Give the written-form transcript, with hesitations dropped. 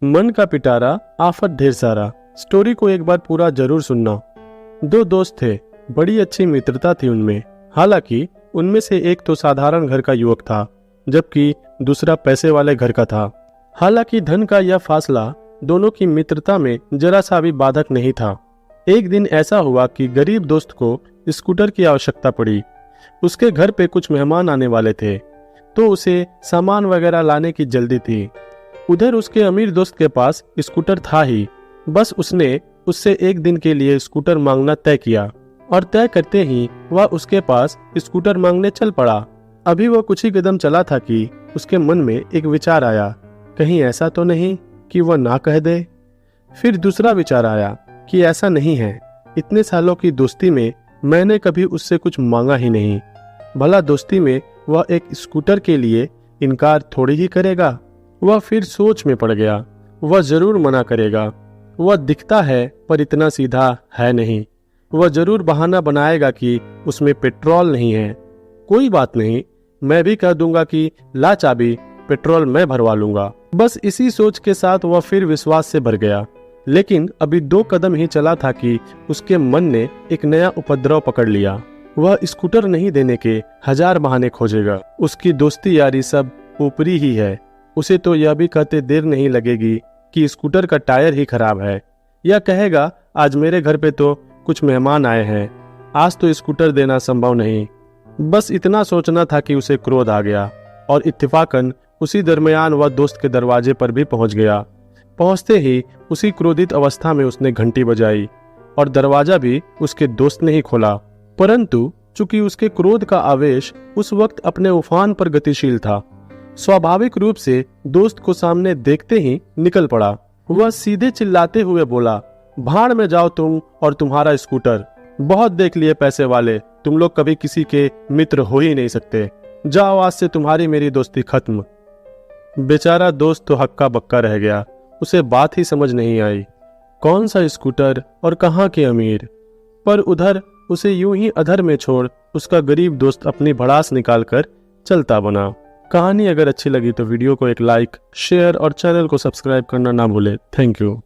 मन का पिटारा, आफत ढेर सारा। स्टोरी को एक बार पूरा जरूर सुनना। दो दोस्त थे, बड़ी अच्छी मित्रता थी उनमें। हालांकि उनमें से एक तो साधारण घर का युवक था, जबकि दूसरा पैसे वाले घर का था। हालांकि धन का यह फासला दोनों की मित्रता में जरा सा भी बाधक नहीं था। एक दिन ऐसा हुआ कि गरीब दोस्त को स्कूटर की आवश्यकता पड़ी। उसके घर पे कुछ मेहमान आने वाले थे, तो उसे सामान वगैरह लाने की जल्दी थी। उधर उसके अमीर दोस्त के पास स्कूटर था ही, बस उसने उससे एक दिन के लिए स्कूटर मांगना तय किया और तय करते ही वह उसके पास स्कूटर मांगने चल पड़ा। अभी वह कुछ ही कदम चला था कि उसके मन में एक विचार आया, कहीं ऐसा तो नहीं कि वह ना कह दे। फिर दूसरा विचार आया कि ऐसा नहीं है, इतने सालों की दोस्ती में मैंने कभी उससे कुछ मांगा ही नहीं। भला दोस्ती में वह एक स्कूटर के लिए इनकार थोड़ी ही करेगा। वह फिर सोच में पड़ गया, वह जरूर मना करेगा। वह दिखता है पर इतना सीधा है नहीं। वह जरूर बहाना बनाएगा कि उसमें पेट्रोल नहीं है। कोई बात नहीं, मैं भी कह दूंगा कि ला चाबी, पेट्रोल मैं भरवा लूंगा। बस इसी सोच के साथ वह फिर विश्वास से भर गया। लेकिन अभी 2 कदम ही चला था कि उसके मन ने एक नया उपद्रव पकड़ लिया। वह स्कूटर नहीं देने के 1000 बहाने खोजेगा। उसकी दोस्ती यारी सब ऊपरी ही है। उसे तो यह भी कहते देर नहीं लगेगी कि स्कूटर का टायर ही खराब है। यह कहेगा आज मेरे घर पे तो कुछ मेहमान आए हैं, आज तो स्कूटर देना संभव नहीं। बस इतना सोचना था कि उसे क्रोध आ गया और इत्तेफाकन उसी दरमियान वह दोस्त के दरवाजे पर भी पहुंच गया। पहुंचते ही उसी क्रोधित अवस्था में उसने घंटी बजाई और दरवाजा भी उसके दोस्त ने ही खोला। परंतु चूंकि उसके क्रोध का आवेश उस वक्त अपने उफान पर गतिशील था, स्वाभाविक रूप से दोस्त को सामने देखते ही निकल पड़ा। वह सीधे चिल्लाते हुए बोला, भाड़ में जाओ तुम और तुम्हारा स्कूटर। बहुत देख लिए पैसे वाले, तुम लोग कभी किसी के मित्र हो ही नहीं सकते। जाओ, आज से तुम्हारी मेरी दोस्ती खत्म। बेचारा दोस्त तो हक्का बक्का रह गया। उसे बात ही समझ नहीं आई, कौन सा स्कूटर और कहाँ के अमीर। पर उधर उसे यूं ही अधर में छोड़ उसका गरीब दोस्त अपनी भड़ास निकालकर चलता बना। कहानी अगर अच्छी लगी तो वीडियो को एक लाइक, शेयर और चैनल को सब्सक्राइब करना ना भूले। Thank you.